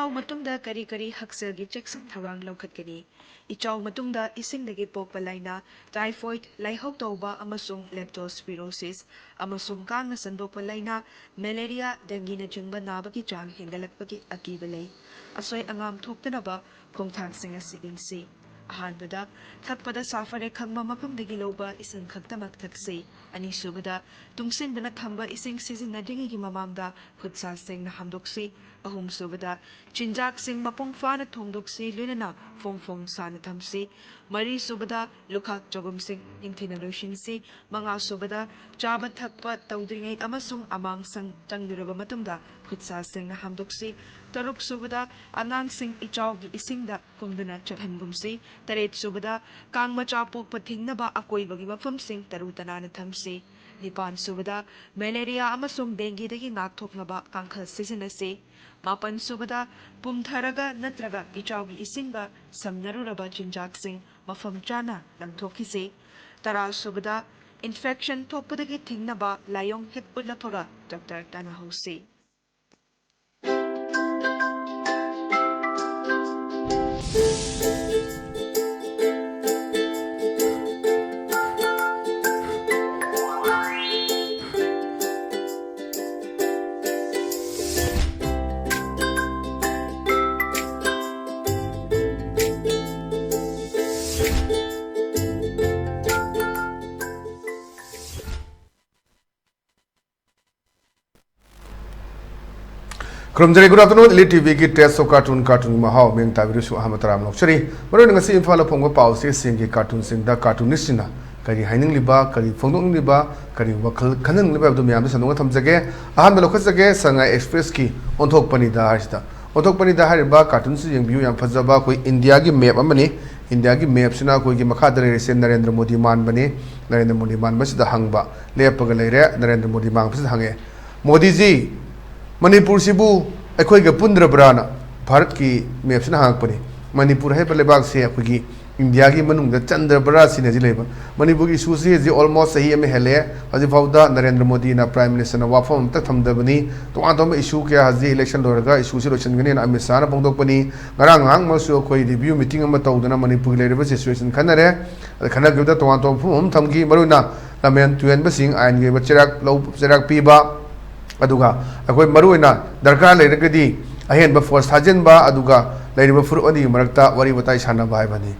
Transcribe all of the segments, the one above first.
Ichaw matungda kari hakselgi checksum thawang lawkhatkani. Ichaw matungda isingdagi pokpa laina typhoid, laihok tawba amasung leptospirosis amasung kangna sandokpa laina malaria, dengue na chingba nabagi chang hengalakpagi akiba lay. Asoy angam thoktanaba khongthangsinga sigingsi. Ahanbada thakpada safare khangma mapamdagi lawba ising khagtamak thaksi. Anisubada tungsinbana thamba ising sizinadringi mamangda khutsa sing na hamdoksi. Ahum subada chinjak sing mapong fana thongdoksi lunana fong sana thamsi. Mari subada lukhak jogum sing ingthina lushinsi. Manga subada chaba thakpa tawdringay amasung amang sang tangluraba matungda khutsa sing na hamdoksi. Taruk subada anang sing ichaw gi isingda kumduna chathangumsi. Taret subada kang machapok patingnaba akoy bagi mafam sing tarutanana thamsi. Nipan subada malaria amasung dengue dagi ngakthoknaba kangkhal sisinasi. Mapan subada pumtharaga natraga ichawgi isingba samnaruraba chinjaksing mafam chana langthokisi. Tara subada infection thokpadagi thingnaba layong hit ulapaga Dr. Tanahosi. Kromjari good afternoon, ELITETV ki test of cartoon mahao meng tabirusu ahmataram lokshari. Maru ngasi infala pongwa pause singi cartoon singda cartoonist na kari haining liba kari phongdong liba kari wakal khanang liba abdu miyam sanunga thamjage ahan belokhasage sanga express ki onthok pani da harista onthok pani da hariba cartoon si yengbiu yam phajaba koi India gi map amani India gi map sina koi gi makha dare sen Narendra Modi man bani Narendra Modi man masida hangba lepaga leire Narendra Modi mang phis hange Modi ji Manipur sibu akhoi ga pundra brana Bharat ki map sina hangpani Manipur hai palebak se akhoi gi India ki manung da Chandra Bara sine ji leba Manipur ki issue ji almost sahi ame hele haji fauda Narendra Modi na prime minister na wafam tak thamdabani to atom issue ke haji election lorga issue si lochen gani na Amit Shah na pongdok pani ngarang hang ma su khoi review meeting ama tawdana Manipur le reba situation khanare khana gibda to atom phum thamgi maruna lamen tuen basing ain ge bachirak low chirak piba aduga akoi maruina darkar leiragadi ahen ba force hajen ba aduga leiriba furu ani marakta wari batai sana bai bani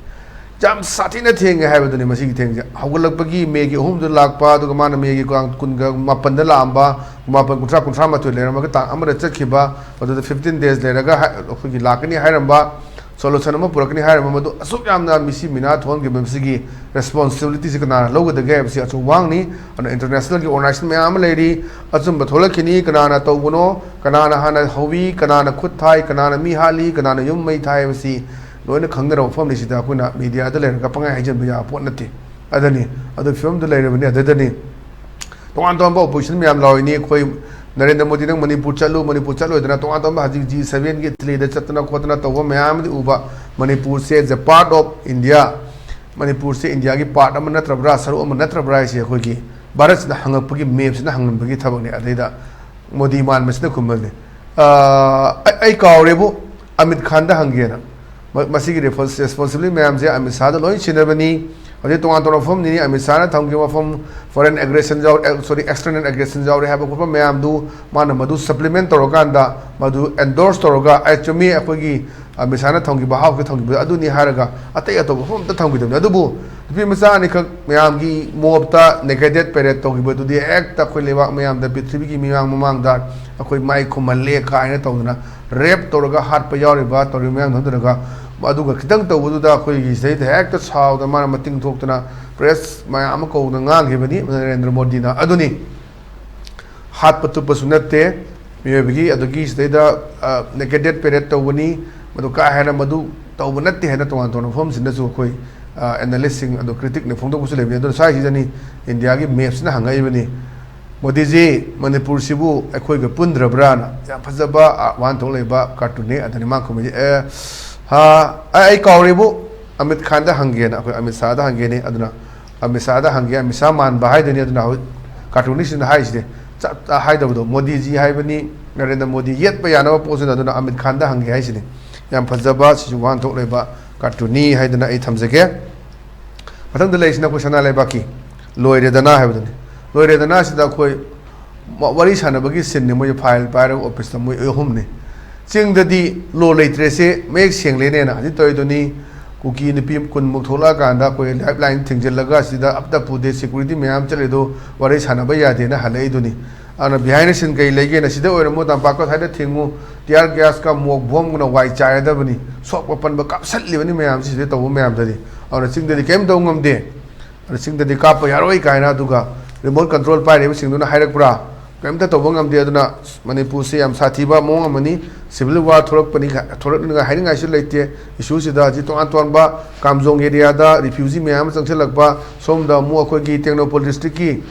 jam satina theng hai baduni masigi theng hawgalakpagi megi ohumdu lakpa aduga mana megi kunga mapanda lamba mapan kuntra matu lerama ta amara chakhiba adu 15 days leraga khogi lakani hairamba solution ama purakani hairamba madu asuk yamna misi mina thongi bamsigi responsibility sikana logo the gap si achu wangni an international ki organization me am lady achum batholakini kana tawbuno kana hana hobi kana khut thai kana mi hali kana yum mai thai basi loina khangdara form ni sida kuna media da lerga pangai hajen biya pot nati adani adu film da lerba ni adani tongan ton ba opposition me am lawini khoi Narendra Modi nang Manipur chalu idana to atom haji G7 ki tli da chatna khotna to mayam di uba Manipur se is a part of India Manipur se India ki part am natrabra saru am natrabra se khoi ki Bharat na hangapagi maps na hangambagi thabak ni adaida Modi man masna kumal ne ai kawrebu Amit Khan da hangena masigi responsibility mayam je Amit Shah da loin chinabani Ade tongan tongan form ni Amit Shah na thamgi wa form foreign aggression jaw sorry external aggression jaw have ko mayam du mana madu supplement toroganda madu endorse toroga achumi akogi Amit Shah na thamgi ba haw ke thamgi adu ni haraga atai ato form ta thamgi dum adu bu bi masa ni khak mayam gi mobta negated peret to gi bu di ek ta khoi lewa mayam da prithvi gi miyang mamang da akoi mai khumalle ka ina tawna rap toroga hat pa yaw ba tori mayam nodraga aduga kitang tawuda khoi gi sei the hek ta chaw da mana mating thoktana press mayam ko na ngang hi bani Narendra Modi na aduni hat patu pasunate mebigi adugi sei da negated peret tawuni madu ka hena madu tawunate hena to anton form sin da su khoi analyzing adu critic ne phongdo busu lebi adu sai jani India gi maps na hangai bani Modi ji Manipur sibu akhoi ga pundra brana ya phajaba wan thong leba cartoon ne adani ma khumi ai kawrebu Amit Khan da hangena akoi Amit Shah da hangene aduna Amit Shah da hange Amit Shah man ba hai deni aduna cartoonist na hai side hai da bodo Modi ji hai bani Narendra Modi येत पे याना पोसन अदुना अमित खान दा हंगे हाइसिनी याम फजबा सिजु वान थोक लेबा कार्टूनी हाइदना ए थमजगे मथंग the लेसिना को सना लेबा की लोइरेदना हाइबदनी लोइरेदना सिदा कोई वरी सानबगी सिन ने मोय फाइल पारो ऑफिस त मोय अहुमने चिंग ददी लो लेट्रेसे मेक सेंगलेने ना हजि तोयदनी कुकी निपी कुन मुथोला कांदा कोई लाइफलाइन थिंगजलगा सिदा अपदा पुदे सिक्योरिटी मैम चलेदो वरी सानबा यादे ना हलेदुनी ana behind the scene kai lege na sida oiramo tam pa ko thaida thingu tiar gas ka mok bom guna wai chai da bani sok papan ba kap sat li bani mayam si to mayam da di ana sing da di kem do ngam de ana sing da di ka pa yaroi kai na duga remote control pai re sing du na hairak pura kem ta to ngam de aduna manipur se am sathi ba mo amani civil war thorok pani thorok nga hairing ai su leite issue sida ji to anton ba kamjong area da refugee mayam changchelak ba som da mu akoi gi technopol district ki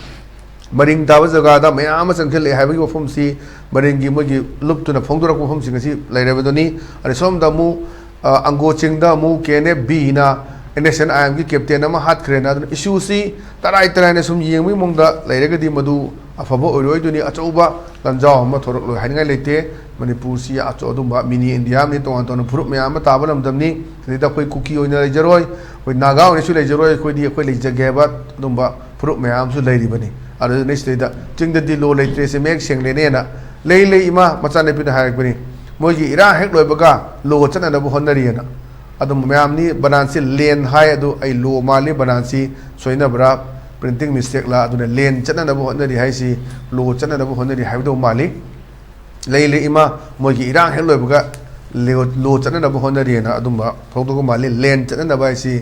Maring tawa jaga da mayam changkhel le haibi wafum si maring gi mogi lup tu na phongdora ko wafum sing si lairabadoni ari som da mu ango ching da mu kene b na NSNIM gi captain ama hat khrena issue si tarai ne sum yengmi mongda lairagadi madu afabo oroi duni achouba lanjao ma thorok loi haingai leite manipur si acho dumba mini india ni ton ton phurup mayam tabalam damni da koi kuki oina lejaroi koi naga oni su lejaroi koi di koi lejage ba dumba phurup mayam su leiri bani अरे next day चिंग दी लो लेट्रे से make Seng लेने ना ले इमा मचा ने pin Hayek बनी मोगी इरा हेक लोय बगा लो चना न होनरी ना अदम मैम नी बनांसी लेन हाय अदु आई लो माली बनांसी सोइना ब्रा प्रिंटिंग मिस्टेक ला अदुने लेन चना न होनरी हायसी लो चना न होनरी हायदो माली ले इमा मोगी इरा हेक लोय बगा लो चना न होनरी ना अदुम फोटो को माली लेन चना न बायसी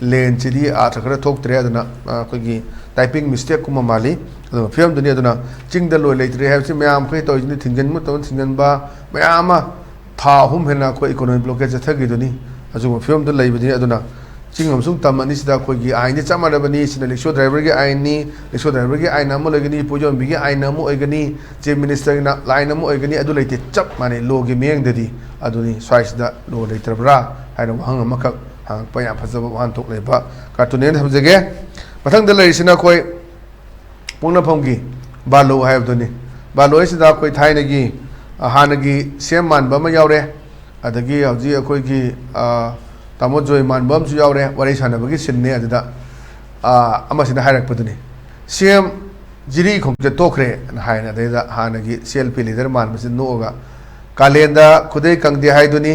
लेन चिदी आ थखरा थोक त्रे अदना कोगी टाइपिंग मिस्टेक कुमा माली फिल्म दुनिया दुना चिंग द लो लेट्रे है मैम खै तो इजनी थिंगन म तो थिंगन बा मैम था हुम हेना को इकोनॉमिक ब्लॉकेज थगी दुनी अजु फिल्म द लेबदी अदुना चिंग हमसुं तमनी सिदा कोगी आइन दे चमारबनी सिना रिक्शा ड्राइवर के आइन नि रिक्शा ड्राइवर के आइन अमो लगनी पोजोन बिगे आइन अमो ओइगनी चीफ मिनिस्टर ना लाइन अमो ओइगनी अदु लेते चप माने लो गे मेंग ददी अदुनी स्वाइसदा लो लेत्रबरा हाइनो हंग मखक hang pa ya phajaba wan thok leba cartoon hamjege mathang da leisina koi pungna phomgi balo haib doni balo sida koi thaina gi hanagi sem man ba ma yaure adagi hauji akoi gi tamo joy man bam su yaure wari sana bagi sinne adida ama sida hairak paduni sem jiri khomje tokre haina da hanagi selfie leader man masin noga kalenda khudai kangdi haiduni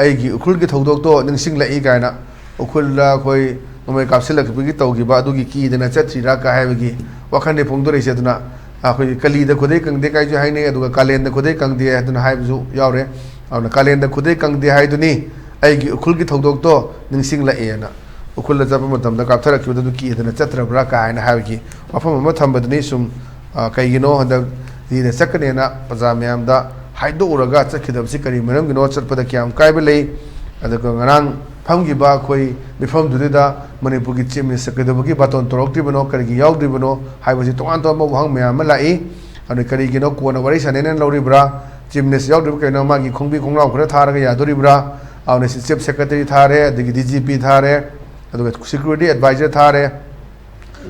aigi ukhul gi thodok to ningsing la i gaina ukhul la koi nomai kapsilak bigi tawgi ba adugi ki dena chatri ra ka haibagi wakhan ne phongdore se duna akoi kali da khudai kangde kai ju haine aduga kalenda khudai kangde aduna haibju yaure awna kalenda khudai kangde haiduni aigi ukhul gi thodok to ningsing la ena ukhul la jaba matam da kapthara ki du ki dena chatra bra ka haina haibagi wafam ma thambadni sum kai gino handa di de sakane na pajamyam da हाइदो उरगा चखिदबसि करी मरम गिनो चटपदा क्याम काइबे ले अदक ngरang famgi ba khoi mifam duda manipur gi chim sakidobagi baton torok tribano karigi yaw tribano haibasi to anto mo hang me am lai ani kari gino ko na wari sanen lori bra chimnes yaw trib kaina ma gi khongbi khongraw khra thar ga yadori bra awne chief secretary thare adigi DGP thare aduga security advisor thare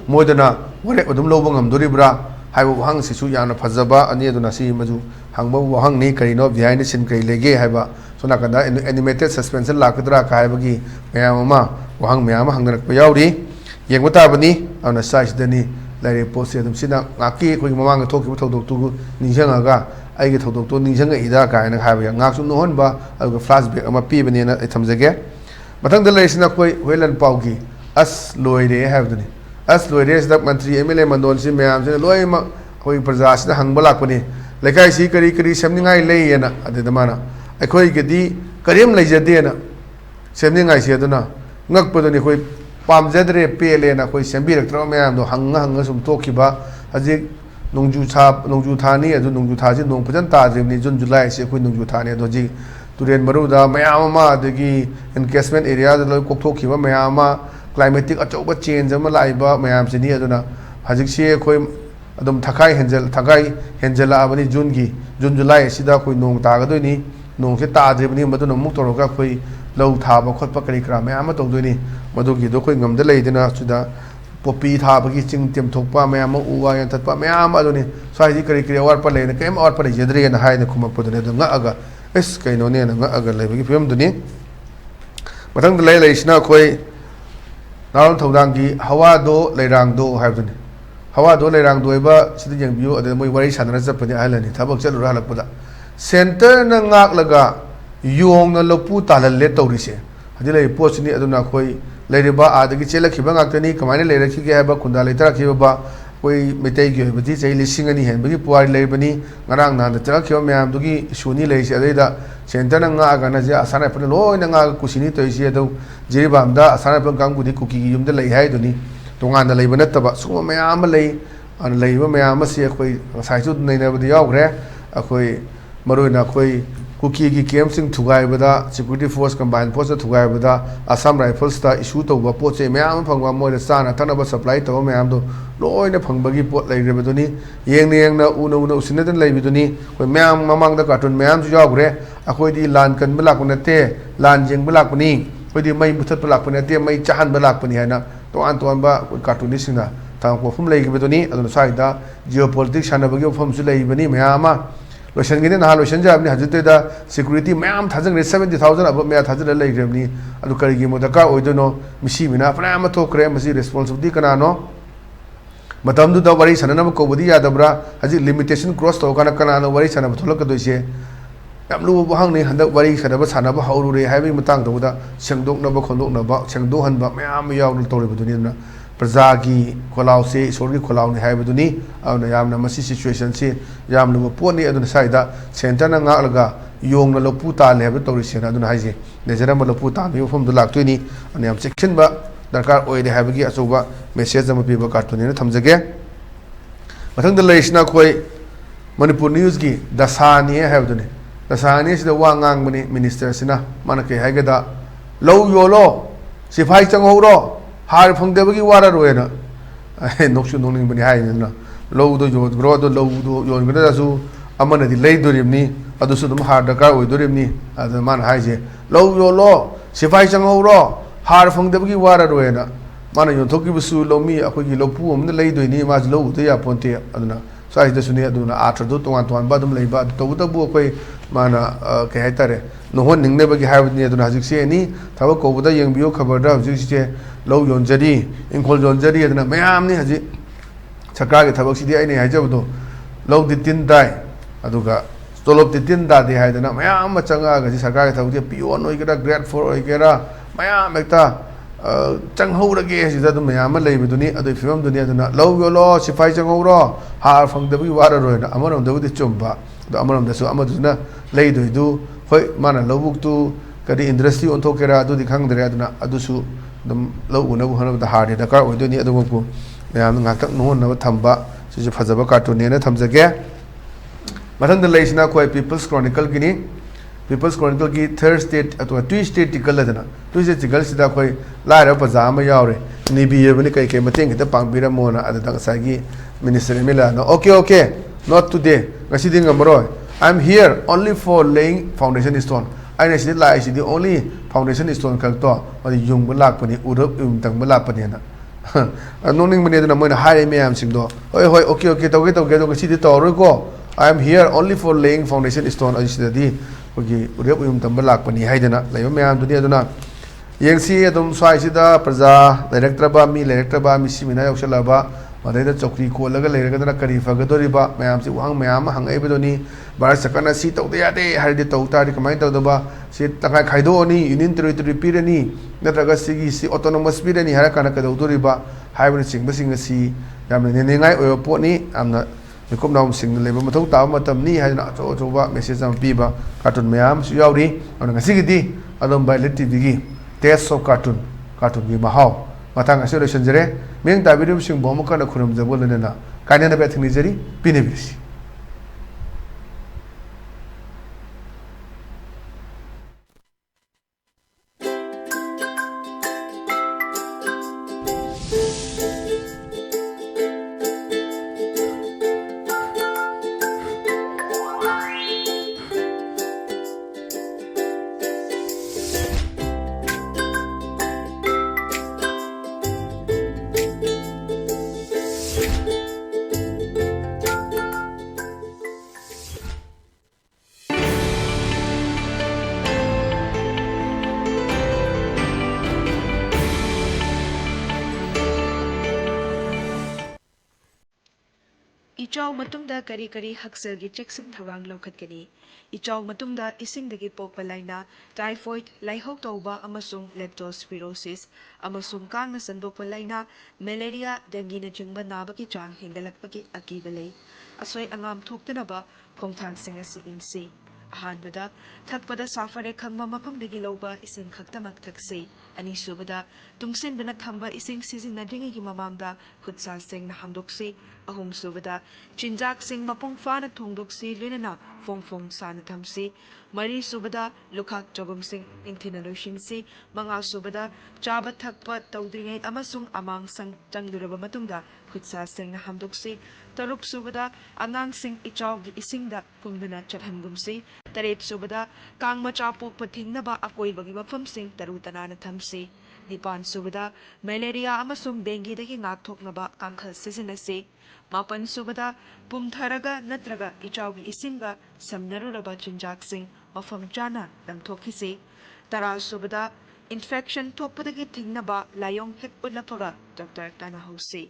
modana wore odum lobo ngam dori bra haibu hang sisu yana phajaba ani aduna si maju hangba wahang ni karino behind the scene kai lege haiba sona kada animated suspension lakadra ka haibagi mayama wahang mayama hangnak pa yauri yengmata bani ana size dani laire post adum sina ngaki khoi mamang thokki thodok tu ninjanga ga aigi thodok to ninjanga ida ka ina haiba ngak su nohon ba aduga flashback ama pi bani na thamjage mathang da laisina khoi hoilan paugi as loire haibdani as loire sida mantri MLA mandon si mayam sina loi ma khoi praja sida hangba lakpani lekai si kari kari semningai leiyena adedamana akhoi gedi karim leijadena semningai si aduna ngakpadoni khoi pamjadre pele na khoi sembirak tra mayam do hanga sum tokiba haji nongju thani adu nongju thaji nong phajan ta jemni jun july se khoi nongju thani do ji turen maruda mayam ma adagi enhancement area da loi koktokiba mayam ma climatic achoba change ama laiba mayam sini aduna hajik se khoi adum thakai henjela abani jun july sida koi nong ta ga doini nong se ta jebni maduna muk toroga koi lau tha ba khot pa kari kra me ama tong doini madu gi do koi ngam da leidina suda popi tha bagi ching tem thokpa mayam uwa yan tatpa mayam aduni sai ji kari kari awar pa le na kem awar pa jedri na hai na khuma podne do nga aga es kaino ne na nga aga le bagi film duni mathang de lai sina khoi naul thodang gi hawa do leirang do hai duni hawa do leirang do ba sidi jeng biu ade moi wari sanana japani ailani thabak chalu ra lakpada center na ngak laga yong na lopu talal le tawri se hadi lai post ni aduna khoi leiriba adagi chela khiba ngaktani kamane leirakhi ge ba kunda leitara khiba ba koi metai ge bati chai lisingani hen bagi puari leibani ngarang na da khiba myam dugi suni leisi adaida center na nga aga na je asana pun loi na nga kusini toisi ado jiriba amda asana pun kangudi kuki gi yumda lei hai duni tongan da leiba nataba suma myam lei an leiba myam se khoi sai chu nei na badi yaw gre akhoi maroi na khoi kuki ki kem sing thugai bada security force combined force thugai bada Assam rifles ta issue to ba poche myam phangwa moi sana thanaba supply to myam do loina phangbagi pot lai re baduni yeng na una usina den lai biduni koi myam mamang da cartoon myam ju yaw gre akhoi di lan kan balak nate lan jeng balak pani koi di mai muthat balak pani te mai chahan balak pani hana to an ba cartoonist sing na tang ko phum lai biduni adun sai da geopolitics sana bagi phum su lai bani myama lotion gini nah lotion jab ni hajute da security myam thajang re 70,000 ab me thajal lai grem ni adu kari gi modaka oidono misi mina pra ma to kre masi responsibility kana no matam du da wari sanana ko budi yadabra haji limitation cross to kana kana no wari sanaba tholak do ise yam lu bahang ni handak wari sanaba sanaba hauru re haibi matang do da sengdok na ba khondok na ba sengdo han ba myam yaw no tore buduni na प्रजा की खोलाव से ईश्वर की खोलाव ने है बदुनी अब यामना मसी situation से याम लो pony अदुन Saida centre ना ngaklगा Yong न लोपु ताले है तौरी सेना अदुन हाइजे नेजरा म लोपु तान यो फम दु लाक्तोनी अनि याम सेक्शन बा दरकार ओइदे हाबगी अचौबा मेसेज जम पिबा कार्टून ने थमजगे मथंग द लेसना खोय मणिपुर न्यूज की दसानी है बदुनी दसानी से वा ngang बनी मिनिस्टर सिना माने के हाइगदा लो योलो सिफाई चंगौरो हार फंगदेबगी वारा रोयना नोक्सु नोनिंग बनी हाइना लौदो योद ग्रोदो लौदो योन गदासु अमनदि लेदोरिमनी अदुसु दम हार दरकार ओइदोरिमनी अद मान हाइजे लौ योलो सिफाई चंगौरो हार फंगदेबगी वारा रोयना माना योथोकिबसु लोमी अखोगी लोपु अमन लेदोइनी माज लौदो या पोंते अदना साइदसुनी अदुना आथरदो तोंगान तोंगान बा दम लेबा तौदबु अखोय माना के हाइतारे नोहन निंगनेबगी हाइबनी अदुना हजिकसे नि थाबा कोबदा यंगबियो खबरदा हजिकसे लो योंजरी इंखोल योंजरी अदना मयाम नि हजि सरकार के थबक सिदि आइने हाइजबदो लो दितिन दाय अदुगा तोलोब दितिन दादे हाइदना मयाम चंगा गजि सरकार के थबक पियोन ओइगरा ग्रेड 4 ओइगरा मयाम एकता चंगहौरगे हजिदा दु मयाम लेबिदुनी अदु फिवम दुनी अदना लो योलो सिफाई चंगहौरो हार फंगदबि वारा रोयना अमरम दबुदि चुम्बा दु अमरम दसु अमदुना लेदुइदु होय माना लौबुक्तु कदि इंडस्ट्री ओंथोकेरा अदुदि खंगदरे अदना अदुसु दम lau unabu hanabda harde dakar oidoni adugo mayam ngaktak no na thamba siju phajaba cartoon ne na thamjage mathang da leisna koi people's chronicle gini people's chronicle ki third state atwa two state tical ladana two state tical sida koi laira pajama yaure ni bi yebani kai kai mateng kita pangbira mona adang sagi minister emila no okay not today ngasi ding amro I'm here only for laying foundation stone I see like the only foundation stone kalto or the young black pony uruk tang malapaniana. Noning money than a money high me am sing do. Okay, to see the Torgo. I am here only for laying foundation stone. I see the D. Okay, uruk tambalak pony hidena, like me am to the other. Yang see Adam Swaisida, Praza, director ba me, director ba me, Simina Shalaba, or the Chokri, Kolaga, Lega, Karifa, Gadoriba, Mayam, Wang Mayam, Hang Ebony. Bar sakana si tau de ade har de tau ta recommend tau ba si taka khaido ni union territory pirani natraga sigi si autonomous pirani har kana ka dori ba hybrid sing basing si yam ne ne ngai o po ni amna nikom nam sing le ba mathau ta matam ni ha na cho ba message am pi ba cartoon mayam su yauri ona ngasi gi di adom ba ELITETV gi test of cartoon gi mahau matang asure sanjare meng ta video sing bom ka na khurum jabol ne na kaina na ba thini jari pine bisi ꯏꯆꯥꯎ ꯃꯇꯨꯡꯗ ꯀꯔꯤ ꯀꯔꯤ ꯍꯛꯁꯦꯜꯒꯤ ꯆꯦꯛꯁꯤꯟ ꯊꯧꯔꯥꯡ ꯂꯧꯈꯠꯀꯅꯤ? ꯏꯆꯥꯎ ꯃꯇꯨꯡꯗ ꯏꯁꯤꯡꯗꯒꯤ ꯄꯣꯛꯄ ꯂꯥꯏꯅꯥ, ꯇꯥꯏꯐꯣꯏꯗ, ꯂꯥꯏꯍꯧ ꯇꯧꯕ ꯑꯃꯁꯨꯡ ꯂꯦꯞꯇꯣꯁꯄꯤꯔꯣꯁꯤꯁ ꯑꯃꯁꯨꯡ ꯀꯥꯡꯅ ꯁꯟꯗꯣꯛꯄ ꯂꯥꯏꯅꯥ, ꯃꯦꯂꯦꯔꯤꯌꯥ, ꯗꯦꯡꯒꯤꯅꯆꯤꯡꯕ ꯅꯥꯕꯒꯤ ꯆꯥꯡ ꯍꯦꯟꯒꯠꯂꯛꯄꯒꯤ ꯑꯀꯤꯕ ꯂꯩ꯫ ꯑꯁꯣꯏ ꯑꯉꯥꯝ ꯊꯣꯛꯇꯅꯕ ꯈꯣꯡꯊꯥꯡꯁꯤꯡ ꯑꯁꯤ ꯌꯦꯡꯁꯤ꯫ ꯑꯍꯥꯟꯕꯗ, ꯊꯛꯄꯗ ꯁꯥꯐꯔꯦ ꯈꯪꯕ ꯃꯐꯝꯗꯒꯤ ꯂꯧꯕ ꯏꯁꯤꯡ ꯈꯛꯇꯃꯛ ꯊꯛꯁꯤ꯫ ꯑꯅꯤꯁꯨꯕꯗ, ꯇꯨꯡꯁꯤꯟꯗꯨꯅ ꯊꯝꯕ ꯏꯁꯤꯡ ꯁꯤꯖꯤꯟꯅꯗ꯭ꯔꯤꯉꯩꯒꯤ ꯃꯃꯥꯡꯗ ꯈꯨꯠ-ꯁꯥ ꯁꯦꯡꯅ ꯍꯥꯝꯗꯣꯛꯁꯤ꯫ ꯑꯍꯨꯝꯁꯨꯕꯗ, ꯆꯤꯟꯖꯥꯛꯁꯤꯡ ꯃꯄꯨꯡ ꯐꯥꯅ ꯊꯣꯡꯗꯣꯛꯁꯤ, ꯂꯣꯏꯅꯅ ꯐꯣꯡ-ꯐꯣꯡ ꯁꯥꯅ ꯊꯝꯁꯤ꯫ ꯃꯔꯤꯁꯨꯕꯗ, ꯂꯨꯈꯥꯛ ꯆꯒꯨꯝꯁꯤꯡ ꯅꯤꯡꯊꯤꯅ ꯂꯣꯏꯁꯤꯟꯁꯤ꯫ ꯃꯉꯥꯁꯨꯕꯗ, ꯆꯥꯕ ꯊꯛꯄ ꯇꯧꯗ꯭ꯔꯤꯉꯩ ꯑꯃꯁꯨꯡ ꯑꯃꯥꯡ-ꯑꯁꯪ ꯆꯪꯂꯨꯔꯕ ꯃꯇꯨꯡꯗ ꯈꯨꯠ-ꯁꯥ ꯁꯦꯡꯅ ꯍꯥꯝꯗꯣꯛꯁꯤ꯫ ꯇꯔꯨꯛꯁꯨꯕꯗ, ꯑꯉꯥꯡꯁꯤꯡ ꯏꯆꯥꯎꯒꯤ ꯏꯁꯤꯡꯗ ꯀꯨꯝꯗꯨꯅ ꯆꯠꯍꯟꯒꯨꯝꯁꯤ꯫ ꯇꯔꯦꯠꯁꯨꯕꯗ, ꯀꯥꯡ ꯃꯆꯥ ꯄꯣꯛꯄ ꯊꯤꯡꯅꯕ ꯑꯀꯣꯏꯕꯒꯤ ꯃꯐꯝꯁꯤꯡ ꯇꯔꯨ-ꯇꯅꯥꯟꯅ ꯊꯝꯁꯤ꯫ ꯅꯤꯄꯥꯟꯁꯨꯕꯗ, ꯃꯦꯂꯦꯔꯤꯌꯥ ꯑꯃꯁꯨꯡ ꯗꯦꯡꯒꯤꯗꯒꯤ ꯉꯥꯛꯊꯣꯛꯅꯕ ꯀꯥꯡꯈꯜ ꯁꯤꯖꯤꯟꯅꯁꯤ꯫ ꯃꯥꯄꯟꯁꯨꯕꯗ, ꯄꯨꯝꯊꯔꯒ ꯅꯠꯇ꯭ꯔꯒ ꯏꯆꯥꯎꯒꯤ ꯏꯁꯤꯡꯒ ꯁꯝꯅꯔꯨꯔꯕ ꯆꯤꯟꯖꯥꯛꯁꯤꯡ ꯃꯐꯝ ꯆꯥꯅ ꯂꯪꯊꯣꯛꯈꯤꯁꯤ꯫ ꯇꯔꯥꯁꯨꯕꯗ, ꯏꯟꯐꯦꯛꯁꯟ ꯊꯣꯛꯄꯗꯒꯤ ꯊꯤꯡꯅꯕ ꯂꯥꯏꯑꯣꯡ ꯍꯦꯛ ꯎꯠꯂꯛꯄꯒ ꯗꯣꯛꯇꯔ ꯇꯥꯟꯅꯍꯧꯁꯤ꯫